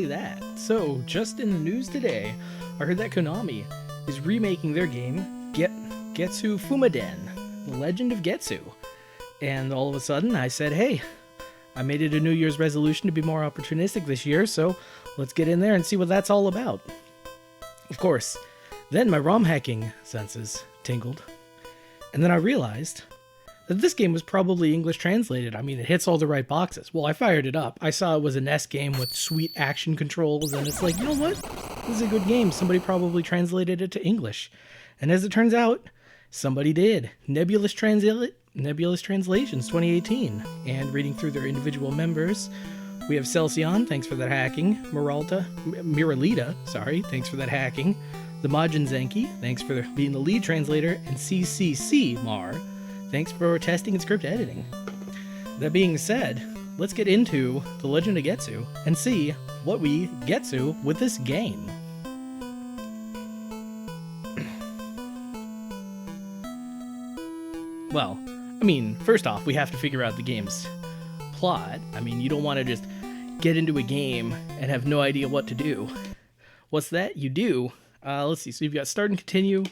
that. So, just in the news today, I heard that Konami is remaking their game, Getsu Fūma Den, The Legend of Getsu. And all of a sudden, I said, hey, I made it a New Year's resolution to be more opportunistic this year, so let's get in there and see what that's all about. Of course, then my ROM hacking senses tingled, and then I realized that this game was probably English translated. I mean, it hits all the right boxes. Well, I fired it up. I saw it was a NES game with sweet action controls, and it's like, you know what? This is a good game. Somebody probably translated it to English. And as it turns out, somebody did. Nebulous Translations 2018. And reading through their individual members, we have Celcion, thanks for that hacking. Miralita, thanks for that hacking. The Majin Zenki, thanks for being the lead translator. And CCC Mar, thanks for testing and script editing. That being said, let's get into The Legend of Getsu and see what we Getsu with this game. Well, I mean, first off, we have to figure out the game's plot. I mean, you don't want to just get into a game and have no idea what to do. What's that? You do. Let's see. So you've got start and continue.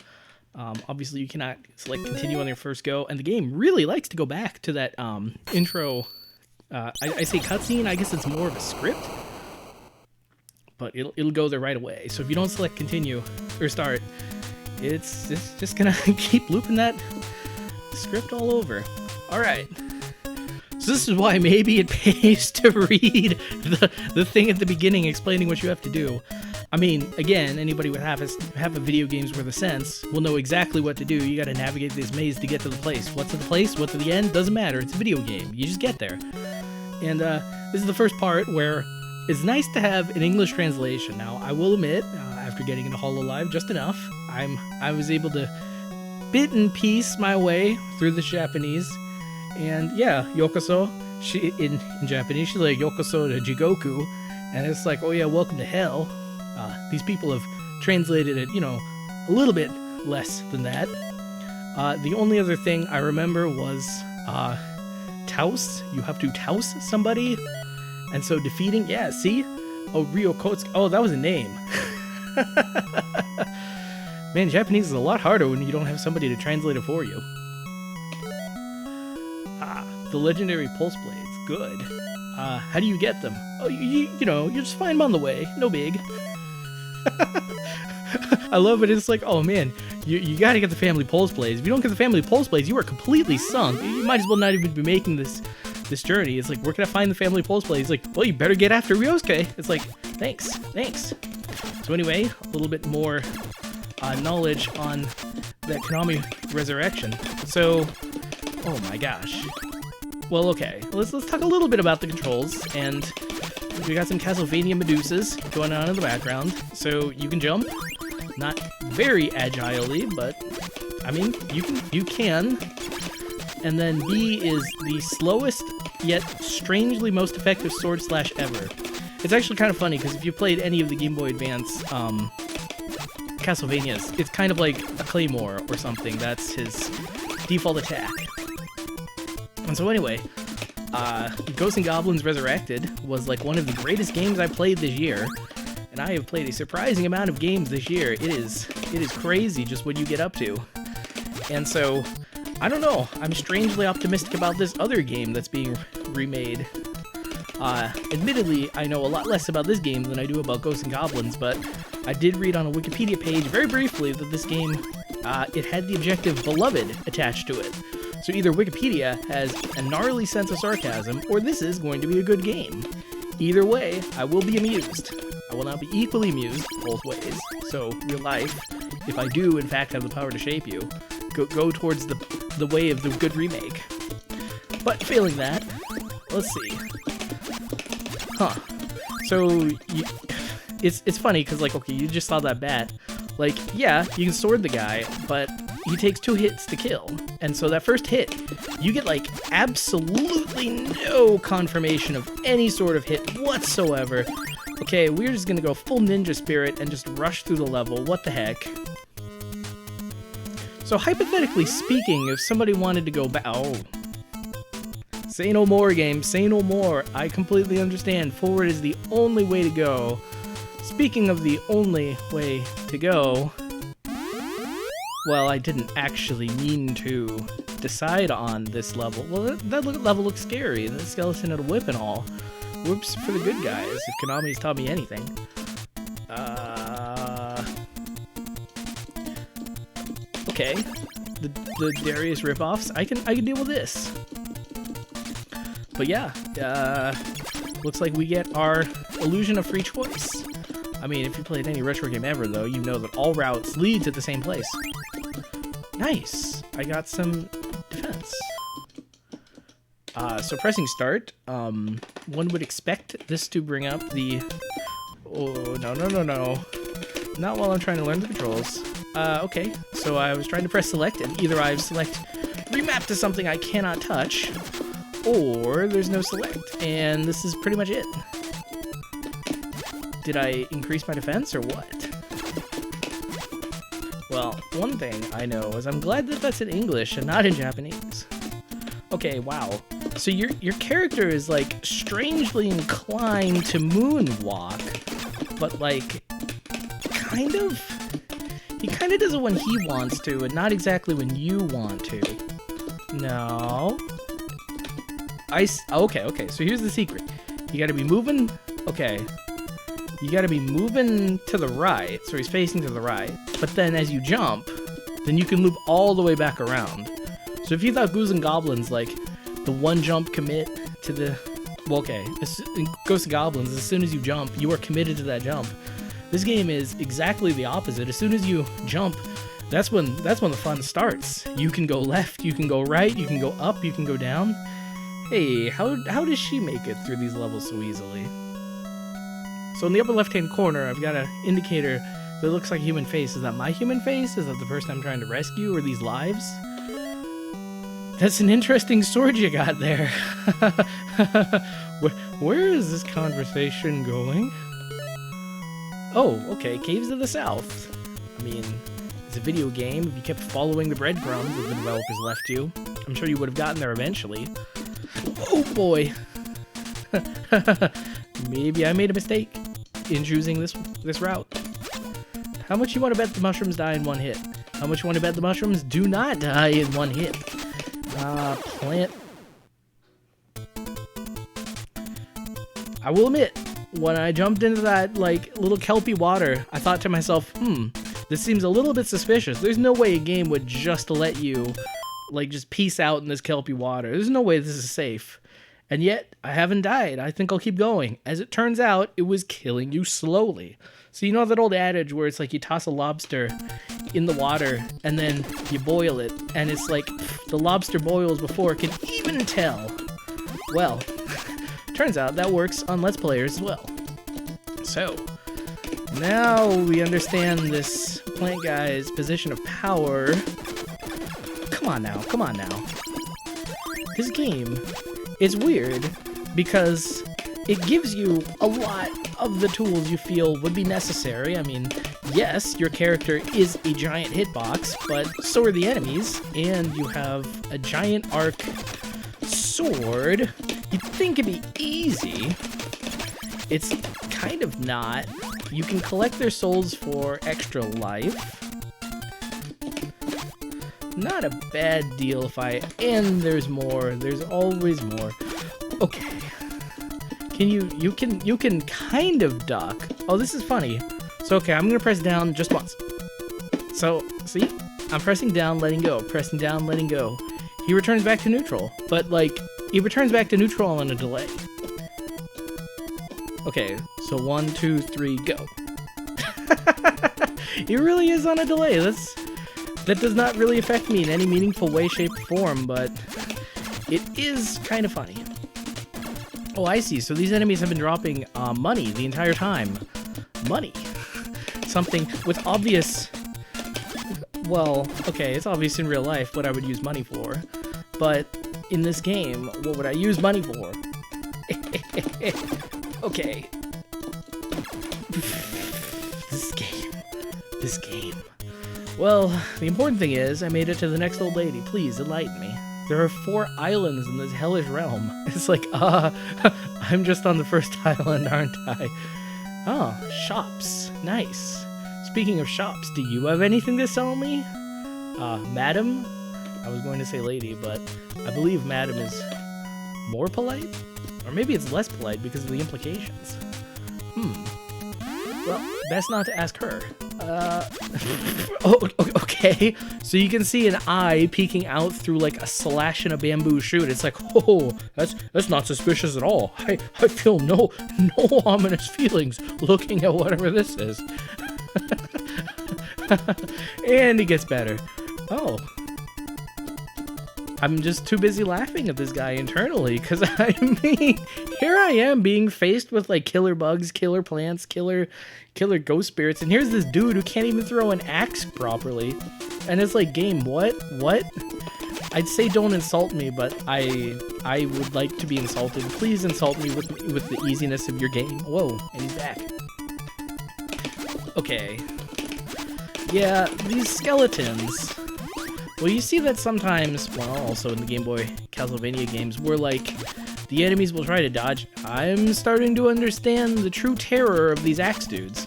Obviously, you cannot select continue on your first go, and the game really likes to go back to that intro. I say cutscene. I guess it's more of a script, but it'll go there right away. So if you don't select continue or start, it's just gonna keep looping that script all over. All right. So this is why maybe it pays to read the thing at the beginning explaining what you have to do. I mean, again, anybody with half a video game's worth of sense will know exactly what to do. You gotta navigate this maze to get to the place. What's at the place? What's at the end? Doesn't matter. It's a video game. You just get there. And this is the first part where it's nice to have an English translation. Now, I will admit, after getting into Hololive just enough, I was able to bit and piece my way through the Japanese. And yeah, Yokoso, she in Japanese, she's like Yokoso to Jigoku. And it's like, oh yeah, welcome to hell. These people have translated it, a little bit less than that. The only other thing I remember was Taus. You have to Taus somebody. And so defeating, yeah, see? Oh, Ryokotsuki. Oh, that was a name. Man, Japanese is a lot harder when you don't have somebody to translate it for you. The legendary pulse blades. Good. How do you get them? Oh, you just find them on the way. No big. I love it. It's like, oh man, you gotta get the family pulse blades. If you don't get the family pulse blades, you are completely sunk. You might as well not even be making this journey. It's like, where can I find the family pulse blades? It's like, well, you better get after Ryosuke. It's like, thanks. So anyway, a little bit more knowledge on that Konami resurrection. So, oh my gosh. Well, okay, let's talk a little bit about the controls, and we got some Castlevania Medusas going on in the background. So you can jump, not very agilely, but I mean, you can. And then B is the slowest yet strangely most effective sword slash ever. It's actually kind of funny because if you played any of the Game Boy Advance Castlevanias, it's kind of like a Claymore or something. That's his default attack. And so anyway, Ghosts and Goblins Resurrected was like one of the greatest games I played this year, and I have played a surprising amount of games this year. It is crazy just what you get up to. And so, I don't know, I'm strangely optimistic about this other game that's being remade. Admittedly, I know a lot less about this game than I do about Ghosts and Goblins, but I did read on a Wikipedia page very briefly that this game, it had the objective Beloved attached to it. So either Wikipedia has a gnarly sense of sarcasm, or this is going to be a good game. Either way, I will be amused. I will not be equally amused both ways. So, real life, if I do in fact have the power to shape you, go towards the way of the good remake. But failing that, let's see. So, it's funny, because, like, okay, you just saw that bat. Like, yeah, you can sword the guy, but he takes 2 hits to kill. And so that first hit, you get, like, absolutely no confirmation of any sort of hit whatsoever. Okay, we're just gonna go full ninja spirit and just rush through the level. What the heck? So hypothetically speaking, if somebody wanted to go back... Oh. Say no more, game. Say no more. I completely understand. Forward is the only way to go. Speaking of the only way to go, well, I didn't actually mean to decide on this level. Well, that level looks scary. The skeleton had a whip and all. Whoops for the good guys, if Konami's taught me anything. Okay. The Darius ripoffs. I can deal with this. But yeah, looks like we get our illusion of free choice. I mean, if you played any retro game ever, though, you know that all routes lead to the same place. Nice! I got some defense. So pressing start, one would expect this to bring up the... Oh, no. Not while I'm trying to learn the controls. Okay, so I was trying to press select, and either I select remap to something I cannot touch, or there's no select, and this is pretty much it. Did I increase my defense, or what? Well, one thing I know is I'm glad that that's in English and not in Japanese. Okay, wow. So your character is, like, strangely inclined to moonwalk, but, like, kind of? He kind of does it when he wants to, and not exactly when you want to. No. Okay, so here's the secret. You gotta be moving... Okay. You gotta be moving to the right, so he's facing to the right. But then as you jump, then you can loop all the way back around. So if you thought Ghouls and Goblins, like, the one jump commit to the... Well, okay, in Ghosts and Goblins, as soon as you jump, you are committed to that jump. This game is exactly the opposite. As soon as you jump, that's when the fun starts. You can go left, you can go right, you can go up, you can go down. Hey, how does she make it through these levels so easily? So in the upper left-hand corner, I've got an indicator that looks like a human face. Is that my human face? Is that the person I'm trying to rescue? Or these lives? That's an interesting sword you got there. Where is this conversation going? Oh, okay, Caves of the South. I mean, it's a video game. If you kept following the breadcrumbs that the developers left you, I'm sure you would have gotten there eventually. Oh boy! Maybe I made a mistake in choosing this route. How much you want to bet the mushrooms die in one hit? How much you want to bet the mushrooms do not die in one hit? Plant. I will admit, when I jumped into that, like, little kelpy water, I thought to myself, this seems a little bit suspicious. There's no way a game would just let you, like, just peace out in this kelpy water. There's no way this is safe. And yet, I haven't died. I think I'll keep going. As it turns out, it was killing you slowly. So you know that old adage where it's like you toss a lobster in the water and then you boil it, and it's like the lobster boils before it can even tell. Well, turns out that works on Let's Players as well. So, now we understand this plant guy's position of power. Come on now. This game is weird because it gives you a lot of the tools you feel would be necessary. I mean, yes, your character is a giant hitbox, but so are the enemies, and you have a giant arc sword. You'd think it'd be easy. It's kind of not. You can collect their souls for extra life. Not a bad deal if and there's more. There's always more. Okay. You can kind of duck. Oh, this is funny. So, okay, I'm gonna press down just once. So, see? I'm pressing down, letting go. Pressing down, letting go. He returns back to neutral. But, like, he returns back to neutral on a delay. Okay, so 1, 2, 3, go. He really is on a delay. That does not really affect me in any meaningful way, shape, or form, but it is kind of funny. Oh, I see. So these enemies have been dropping money the entire time. Money. Something with obvious... Well, okay, it's obvious in real life what I would use money for. But in this game, what would I use money for? Okay. This game. Well, the important thing is, I made it to the next old lady. Please, enlighten me. There are 4 islands in this hellish realm. It's like, I'm just on the first island, aren't I? Oh, shops. Nice. Speaking of shops, do you have anything to sell me? Madam? I was going to say lady, but I believe madam is more polite? Or maybe it's less polite because of the implications. Well, best not to ask her. Okay. So you can see an eye peeking out through like a slash in a bamboo shoot. It's like, oh, that's not suspicious at all. I feel no ominous feelings looking at whatever this is. And it gets better. Oh. I'm just too busy laughing at this guy internally, because I mean, here I am being faced with like killer bugs, killer plants, killer ghost spirits, and here's this dude who can't even throw an axe properly. And it's like, game, what? I'd say don't insult me, but I would like to be insulted. Please insult me with the easiness of your game. Whoa, and he's back. Okay. Yeah, these skeletons. Well, you see that sometimes, well, also in the Game Boy Castlevania games, where, like, the enemies will try to dodge. I'm starting to understand the true terror of these axe dudes.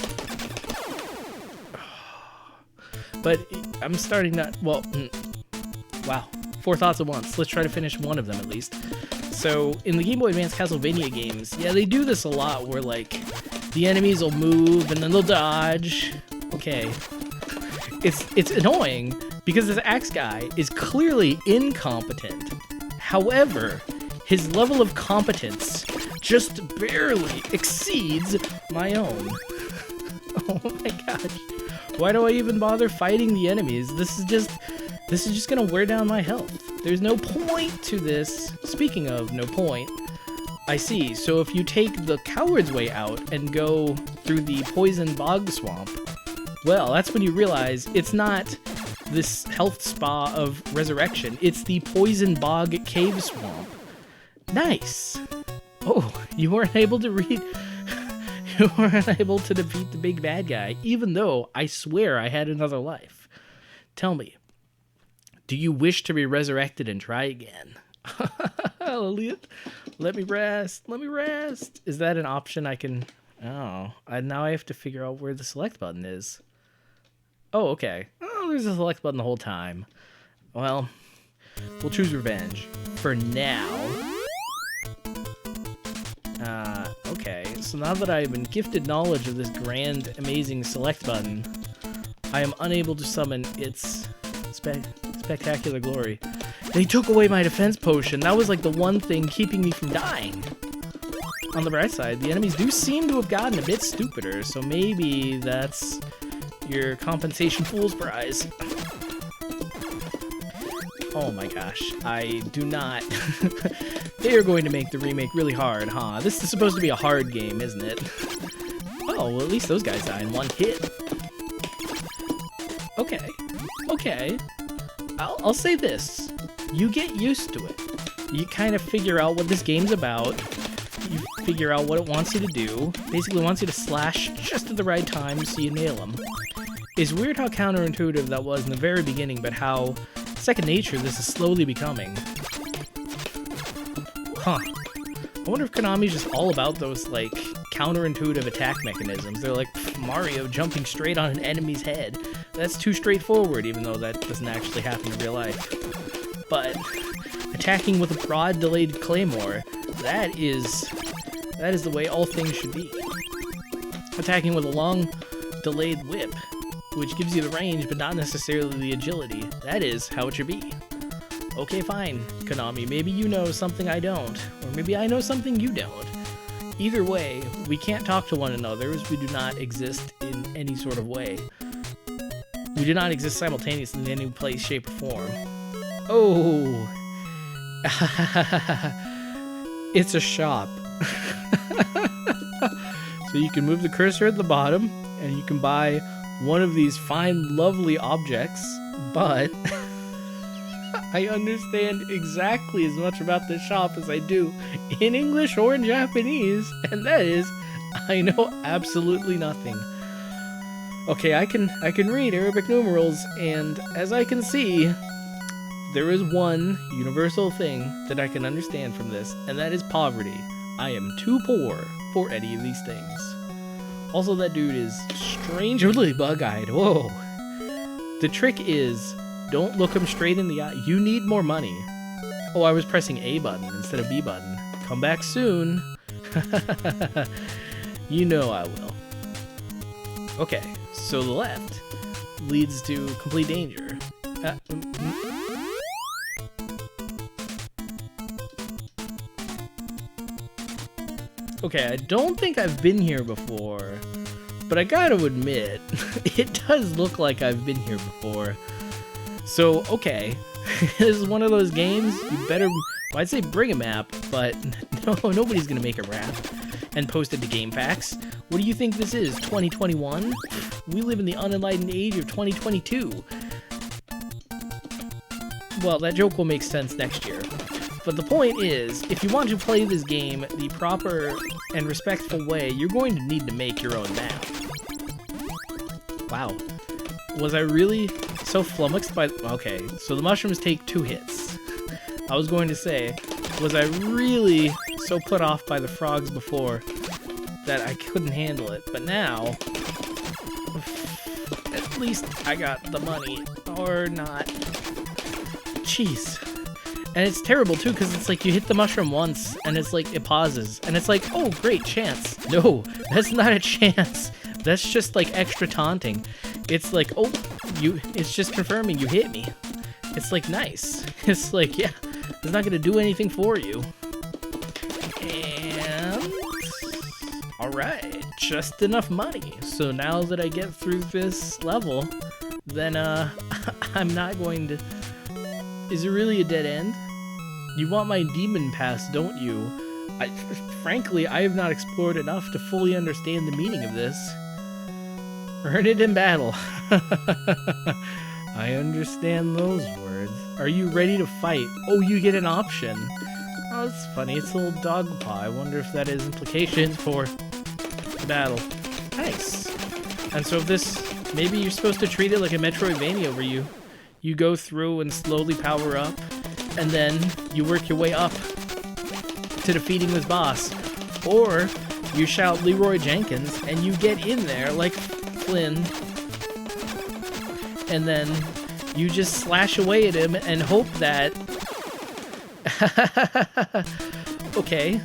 But I'm starting not, well, wow. 4 thoughts at once. Let's try to finish one of them, at least. So, in the Game Boy Advance Castlevania games, yeah, they do this a lot, where, like, the enemies will move, and then they'll dodge. Okay. It's annoying, because this axe guy is clearly incompetent. However, his level of competence just barely exceeds my own. Oh my gosh. Why do I even bother fighting the enemies? This is just gonna wear down my health. There's no point to this. Speaking of no point, I see. So if you take the coward's way out and go through the poison bog swamp, well, that's when you realize it's not this health spa of resurrection. It's the poison bog cave swamp. Nice. Oh, you weren't able to read... You weren't able to defeat the big bad guy, even though I swear I had another life. Tell me, do you wish to be resurrected and try again? Let me rest. Let me rest. Is that an option I can... Oh, now I have to figure out where the select button is. Oh, okay. Oh, there's a select button the whole time. Well, we'll choose revenge. For now. Okay. So now that I've been gifted knowledge of this grand, amazing select button, I am unable to summon its spectacular glory. They took away my defense potion. That was like the one thing keeping me from dying. On the bright side, the enemies do seem to have gotten a bit stupider, so maybe that's your compensation fool's prize. Oh my gosh, I do not... They are going to make the remake really hard, huh? This is supposed to be a hard game, isn't it? Oh, well, at least those guys die in one hit. Okay. I'll say this. You get used to it. You kind of figure out what this game's about. You figure out what it wants you to do. Basically, it wants you to slash just at the right time so you nail them. It's weird how counterintuitive that was in the very beginning, but how second nature this is slowly becoming. Huh. I wonder if Konami's just all about those, like, counterintuitive attack mechanisms. They're like Mario jumping straight on an enemy's head. That's too straightforward, even though that doesn't actually happen in real life. But attacking with a broad delayed claymore, that is the way all things should be. Attacking with a long delayed whip, which gives you the range but not necessarily the agility, that is how it should be. Okay, fine, Konami, maybe you know something I don't, or maybe I know something you don't. Either way, we can't talk to one another as we do not exist in any sort of way. We do not exist simultaneously in any place, shape, or form. Oh! It's a shop. So you can move the cursor at the bottom, and you can buy one of these fine, lovely objects, but I understand exactly as much about this shop as I do in English or in Japanese, and that is, I know absolutely nothing. Okay, I can read Arabic numerals, and as I can see, there is one universal thing that I can understand from this, and that is poverty. I am too poor for any of these things. Also, that dude is strangely bug-eyed. Whoa. The trick is, don't look him straight in the eye. You need more money. Oh, I was pressing A button instead of B button. Come back soon. You know I will. Okay, so the left leads to complete danger. Okay, I don't think I've been here before, but I gotta admit, it does look like I've been here before. So, okay, this is one of those games, you better, well, I'd say bring a map, but no, nobody's gonna make a map and post it to GameFAQs. What do you think this is, 2021? We live in the unenlightened age of 2022. Well, that joke will make sense next year. But the point is, if you want to play this game the proper and respectful way, you're going to need to make your own map. Wow. Was I really so flummoxed by... Okay, so the mushrooms take 2 hits. I was going to say, was I really so put off by the frogs before that I couldn't handle it? But now, at least I got the money. Or not. Jeez. And it's terrible too, because it's like you hit the mushroom once and it's like it pauses and it's like, oh great, chance. No, that's not a chance. That's just like extra taunting. It's like, oh, it's just confirming you hit me. It's like nice. It's like, yeah, it's not gonna do anything for you. And alright, just enough money. So now that I get through this level, then I'm not going to... Is it really a dead end? You want my demon pass, don't you? Frankly, I have not explored enough to fully understand the meaning of this. Earn it in battle. I understand those words. Are you ready to fight? Oh, you get an option. Oh, that's funny. It's a little dog paw. I wonder if that has implications for battle. Nice. And so if this... Maybe you're supposed to treat it like a Metroidvania where you go through and slowly power up, and then you work your way up to defeating this boss. Or you shout Leroy Jenkins, and you get in there like Flynn, and then you just slash away at him and hope that... Okay.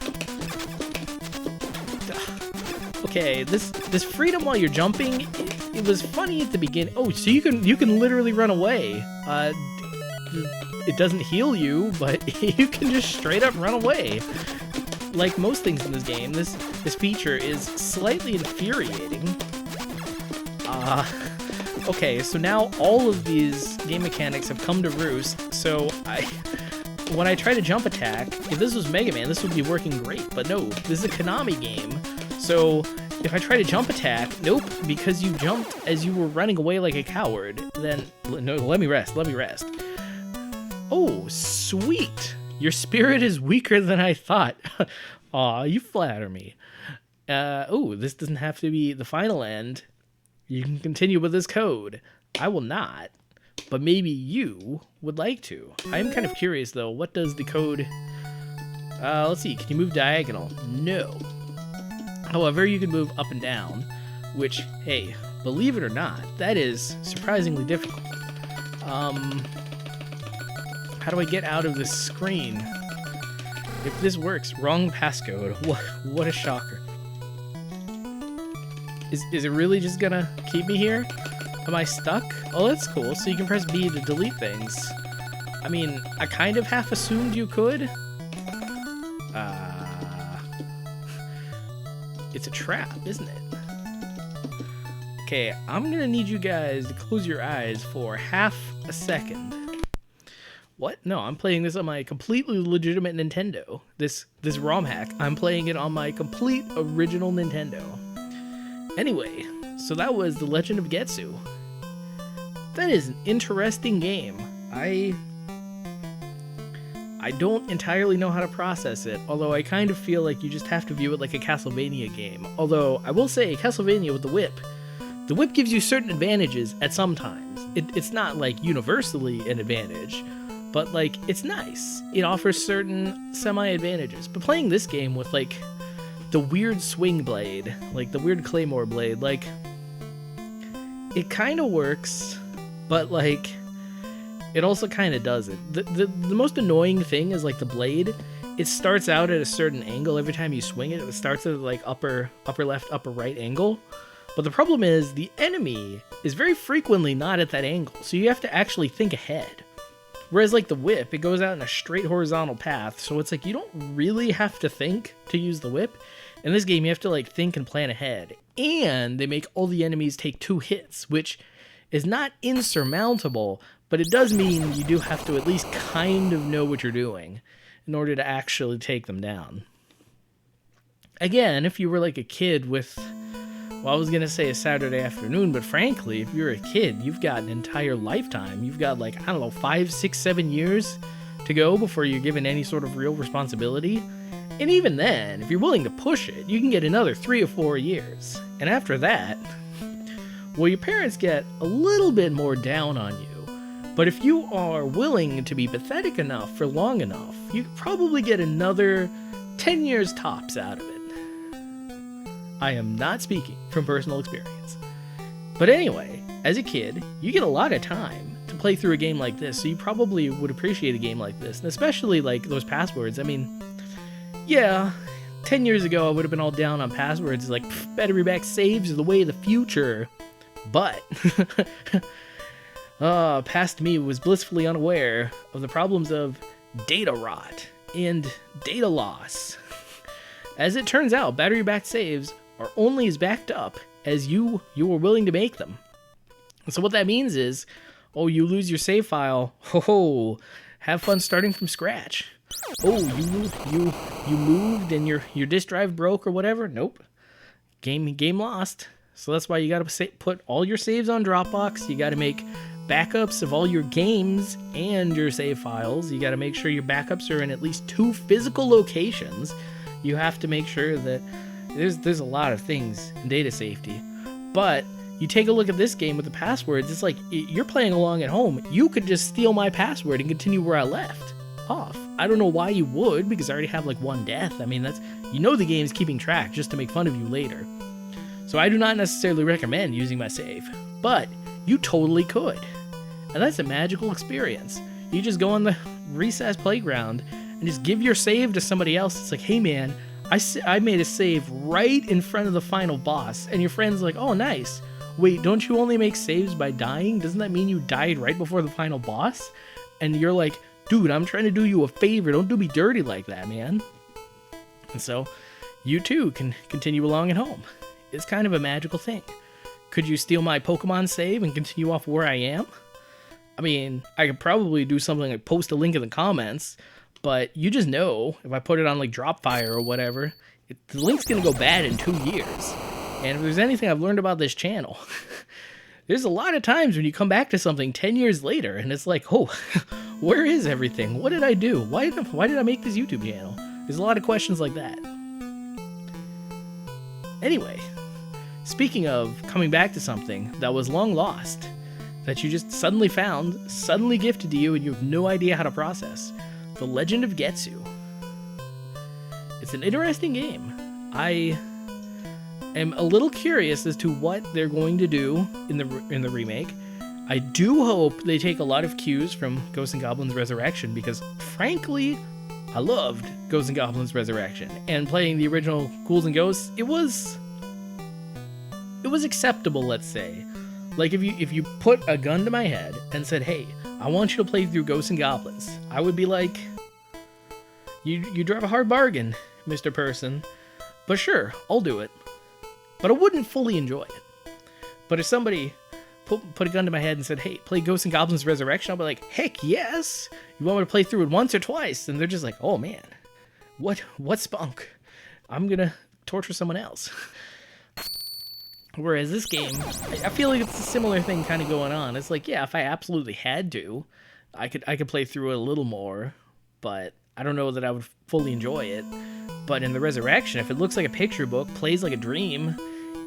Okay, this freedom while you're jumping, it was funny at the beginning. Oh, so you can literally run away. It doesn't heal you, but you can just straight up run away. Like most things in this game, this feature is slightly infuriating. Okay, so now all of these game mechanics have come to roost. So when I try to jump attack, if this was Mega Man, this would be working great. But no, this is a Konami game. So if I try to jump attack, nope, because you jumped as you were running away like a coward, then, no, let me rest. Oh, sweet. Your spirit is weaker than I thought. Aw, you flatter me. Oh, this doesn't have to be the final end. You can continue with this code. I will not, but maybe you would like to. I am kind of curious, though. What does the code... let's see. Can you move diagonal? No. However, you can move up and down, which, hey, believe it or not, that is surprisingly difficult. How do I get out of this screen? If this works, wrong passcode. What a shocker. Is it really just gonna keep me here? Am I stuck? Oh, that's cool. So you can press B to delete things. I mean, I kind of half assumed you could. It's a trap, isn't it? Okay, I'm gonna need you guys to close your eyes for half a second. What? No, I'm playing this on my completely legitimate Nintendo. This ROM hack, I'm playing it on my complete original Nintendo. Anyway, so that was The Legend of Getsu. That is an interesting game. I don't entirely know how to process it, although I kind of feel like you just have to view it like a Castlevania game. Although, I will say, Castlevania with the whip gives you certain advantages at some times. It's not, like, universally an advantage, but like it's nice. It offers certain semi-advantages. But playing this game with like the weird swing blade, like the weird claymore blade, like it kind of works, but like it also kind of doesn't. The most annoying thing is like the blade. It starts out at a certain angle every time you swing it. It starts at like upper left, upper right angle. But the problem is the enemy is very frequently not at that angle, so you have to actually think ahead. Whereas like the whip, it goes out in a straight horizontal path, so it's like you don't really have to think to use the whip. In this game, you have to like think and plan ahead. And they make all the enemies take 2 hits, which is not insurmountable, but it does mean you do have to at least kind of know what you're doing in order to actually take them down. Again, if you were like a kid with, well, I was going to say a Saturday afternoon, but frankly, if you're a kid, you've got an entire lifetime. You've got like, I don't know, 5, 6, 7 years to go before you're given any sort of real responsibility. And even then, if you're willing to push it, you can get another 3 or 4 years. And after that, well, your parents get a little bit more down on you. But if you are willing to be pathetic enough for long enough, you could probably get another 10 years tops out of it. I am not speaking from personal experience. But anyway, as a kid, you get a lot of time to play through a game like this, so you probably would appreciate a game like this, and especially like those passwords. I mean, yeah, 10 years ago I would have been all down on passwords, like, battery back saves are the way of the future. But past me was blissfully unaware of the problems of data rot and data loss. As it turns out, battery back saves are only as backed up as you were willing to make them. So what that means is, oh, you lose your save file. Ho, have fun starting from scratch. Oh, you moved and your disk drive broke or whatever. Nope, game lost. So that's why you got to put all your saves on Dropbox. You got to make backups of all your games and your save files. You got to make sure your backups are in at least 2 physical locations. You have to make sure that there's a lot of things in data safety. But you take a look at this game with the passwords, it's like you're playing along at home. You could just steal my password and continue where I left off. I don't know why you would, because I already have like 1 death. I mean, that's, you know, the game's keeping track just to make fun of you later. So I do not necessarily recommend using my save, but you totally could. And that's a magical experience. You just go on the recess playground and just give your save to somebody else. It's like, hey man, I made a save right in front of the final boss. And your friend's like, oh nice. Wait, don't you only make saves by dying? Doesn't that mean you died right before the final boss? And you're like, dude, I'm trying to do you a favor. Don't do me dirty like that, man. And so you too can continue along at home. It's kind of a magical thing. Could you steal my Pokemon save and continue off where I am? I mean, I could probably do something like post a link in the comments, but you just know if I put it on like Dropfire or whatever, the link's gonna go bad in 2 years. And if there's anything I've learned about this channel, there's a lot of times when you come back to something 10 years later and it's like, oh, where is everything? What did I do? Why did I make this YouTube channel? There's a lot of questions like that. Anyway, speaking of coming back to something that was long lost, that you just suddenly found, suddenly gifted to you, and you have no idea how to process, The Legend of Getsu. It's an interesting game. I am a little curious as to what they're going to do in the remake. I do hope they take a lot of cues from Ghosts and Goblins Resurrection, because frankly, I loved Ghosts and Goblins Resurrection, and playing the original Ghouls and Ghosts, it was acceptable, let's say. Like if you put a gun to my head and said, hey, I want you to play through Ghosts and Goblins, I would be like, you drive a hard bargain, Mr. Person, but sure, I'll do it. But I wouldn't fully enjoy it. But if somebody put a gun to my head and said, hey, play Ghosts and Goblins Resurrection, I'll be like, heck yes! You want me to play through it once or twice? And they're just like, oh man, what spunk? I'm gonna torture someone else. Whereas this game, I feel like it's a similar thing kind of going on. It's like, yeah, if I absolutely had to, I could play through it a little more, but I don't know that I would fully enjoy it. But in the Resurrection, if it looks like a picture book, plays like a dream,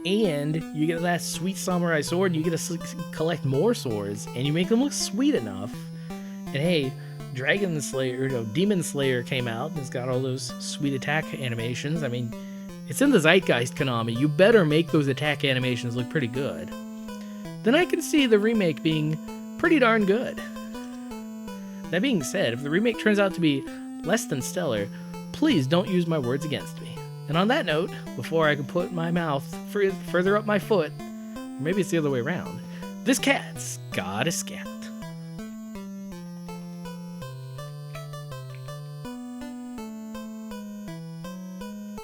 and you get that sweet samurai sword, and you get to collect more swords, and you make them look sweet enough, and hey, Dragon Slayer, no, Demon Slayer came out and it's got all those sweet attack animations. I mean, it's in the zeitgeist, Konami. You better make those attack animations look pretty good. Then I can see the remake being pretty darn good. That being said, if the remake turns out to be less than stellar, please don't use my words against me. And on that note, before I can put my mouth further up my foot, or maybe it's the other way around, this cat's got a scat.